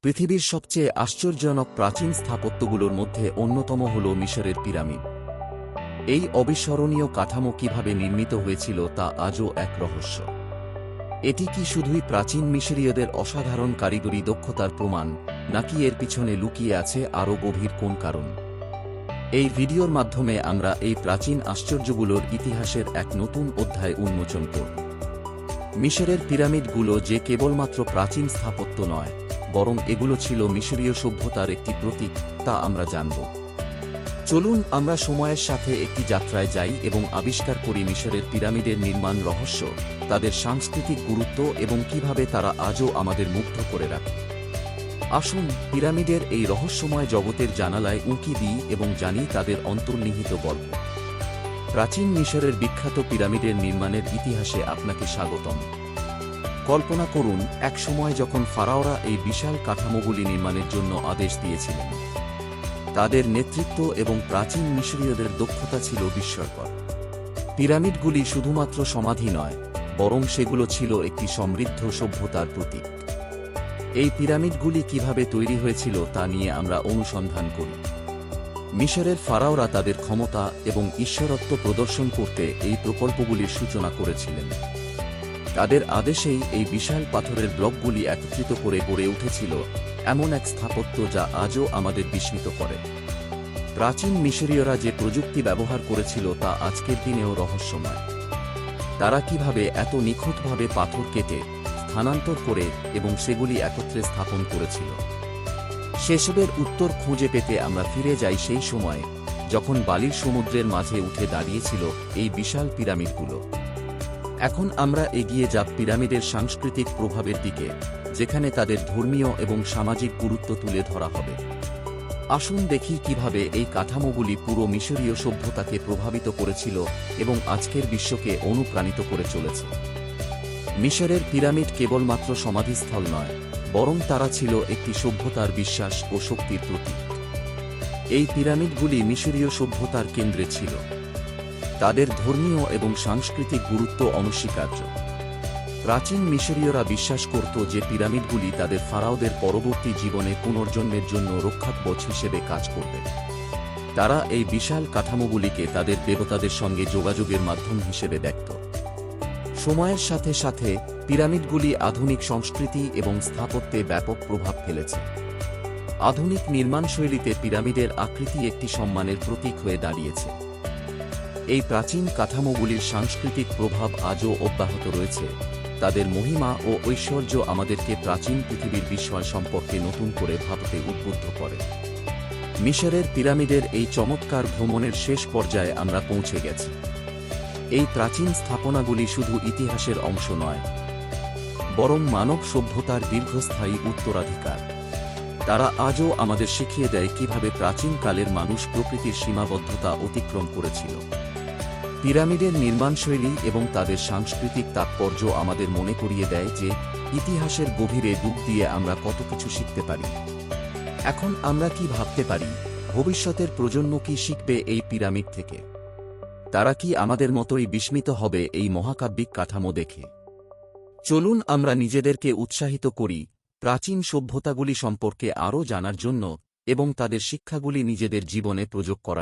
পৃথিবীর সবচেয়ে আশ্চর্যজনক প্রাচীন স্থাপত্যগুলোর মধ্যে অন্যতম হল মিশরের পিরামিড। এই অবিস্মরণীয় কাঠামো কিভাবে নির্মিত হয়েছিল তা আজও এক রহস্য। এটি কি শুধুই প্রাচীন মিশরীয়দের অসাধারণ কারিগরি দক্ষতার প্রমাণ, নাকি এর পিছনে লুকিয়ে আছে আরও গভীর কোন কারণ? এই ভিডিওর মাধ্যমে আমরা এই প্রাচীন আশ্চর্যগুলোর ইতিহাসের এক নতুন অধ্যায় উন্মোচন করব। মিশরের পিরামিডগুলো যে কেবলমাত্র প্রাচীন স্থাপত্য নয়, বরং এগুলো ছিল মিশরীয় সভ্যতার একটি প্রতীক, তা আমরা জানব। চলুন আমরা সময়ের সাথে একটি যাত্রায় যাই এবং আবিষ্কার করি মিশরের পিরামিডের নির্মাণ রহস্য, তাদের সাংস্কৃতিক গুরুত্ব এবং কিভাবে তারা আজও আমাদের মুগ্ধ করে রাখে। আসুন পিরামিডের এই রহস্যময় জগতের জানালায় উঁকি দিই এবং জানি তাদের অন্তর্নিহিত গল্প। প্রাচীন মিশরের বিখ্যাত পিরামিডের নির্মাণের ইতিহাসে আপনাকে স্বাগতম। কল্পনা করুন, এক সময় যখন ফারাওরা এই বিশাল কাঠামোগুলি নির্মাণের জন্য আদেশ দিয়েছিলেন। তাদের নেতৃত্ব এবং প্রাচীন মিশরীয়দের দক্ষতা ছিল বিস্ময়কর। পিরামিডগুলি শুধুমাত্র সমাধি নয়, বরং সেগুলো ছিল একটি সমৃদ্ধ সভ্যতার প্রতীক। এই পিরামিডগুলি কিভাবে তৈরি হয়েছিল তা নিয়ে আমরা অনুসন্ধান করি। মিশরের ফারাওরা তাদের ক্ষমতা এবং ঈশ্বরত্ব প্রদর্শন করতে এই প্রকল্পগুলির সূচনা করেছিলেন। তাদের আদেশেই এই বিশাল পাথরের ব্লকগুলি একত্রিত করে গড়ে উঠেছিল এমন এক স্থাপত্য যা আজও আমাদের বিস্মিত করে। প্রাচীন মিশরীয়রা যে প্রযুক্তি ব্যবহার করেছিল তা আজকের দিনেও রহস্যময়। তারা কিভাবে এত নিখুঁতভাবে পাথর কেটে, স্থানান্তর করে এবং সেগুলি একত্রে স্থাপন করেছিল, সেসবের উত্তর খুঁজে পেতে আমরা ফিরে যাই সেই সময়ে যখন বালির সমুদ্রের মাঝে উঠে দাঁড়িয়েছিল এই বিশাল পিরামিডগুলো। এখন আমরা এগিয়ে যাব পিরামিডের সাংস্কৃতিক প্রভাবের দিকে, যেখানে তাদের ধর্মীয় এবং সামাজিক গুরুত্ব তুলে ধরা হবে। আসুন দেখি কিভাবে এই কাঠামোগুলি পুরো মিশরীয় সভ্যতাকে প্রভাবিত করেছিল এবং আজকের বিশ্বকে অনুপ্রাণিত করে চলেছে। মিশরের পিরামিড কেবলমাত্র সমাধিস্থল নয়, বরং তারা ছিল একটি সভ্যতার বিশ্বাস ও শক্তির প্রতীক। এই পিরামিডগুলি মিশরীয় সভ্যতার কেন্দ্রে ছিল। তাদের ধর্মীয় এবং সাংস্কৃতিক গুরুত্ব অনস্বীকার্য। প্রাচীন মিশরীয়রা বিশ্বাস করত যে পিরামিডগুলি তাদের ফারাওদের পরবর্তী জীবনে পুনর্জন্মের জন্য রক্ষাকবচ হিসেবে কাজ করবে। তারা এই বিশাল কাঠামোগুলিকে তাদের দেবতাদের সঙ্গে যোগাযোগের মাধ্যম হিসেবে দেখত। সময়ের সাথে সাথে পিরামিডগুলি আধুনিক সংস্কৃতি এবং স্থাপত্যে ব্যাপক প্রভাব ফেলেছে। আধুনিক নির্মাণশৈলীতে পিরামিডের আকৃতি একটি সম্মানের প্রতীক হয়ে দাঁড়িয়েছে। এই প্রাচীন কাঠামোগুলির সাংস্কৃতিক প্রভাব আজও অব্যাহত রয়েছে। তাদের মহিমা ও ঐশ্বর্য আমাদেরকে প্রাচীন পৃথিবীর বিস্ময় সম্পর্কে নতুন করে ভাবতে উদ্বুদ্ধ করে। মিশরের পিরামিডের এই চমৎকার ভ্রমণের শেষ পর্যায়ে আমরা পৌঁছে গেছি। এই প্রাচীন স্থাপনাগুলি শুধু ইতিহাসের অংশ নয়, বরং মানব সভ্যতার দীর্ঘস্থায়ী উত্তরাধিকার। তারা আজও আমাদের শিখিয়ে দেয় কিভাবে প্রাচীনকালের মানুষ প্রকৃতির সীমাবদ্ধতা অতিক্রম করেছিল। পিরামিডের নির্মাণশৈলী এবং তাদের সাংস্কৃতিক তাৎপর্য আমাদের মনে করিয়ে দেয় যে ইতিহাসের গভীরে ডুব দিয়ে আমরা কত কিছু শিখতে পারি। এখন আমরা কি ভাবতে পারি, ভবিষ্যতের প্রজন্ম কি শিখবে এই পিরামিড থেকে? তারা কি আমাদের মতোই বিস্মিত হবে এই মহাকাব্যিক কাঠামো দেখে? চলুন আমরা নিজেদেরকে উৎসাহিত করি প্রাচীন সভ্যতাগুলি সম্পর্কে আরও জানার জন্য এবং তাদের শিক্ষাগুলি নিজেদের জীবনে প্রয়োগ করার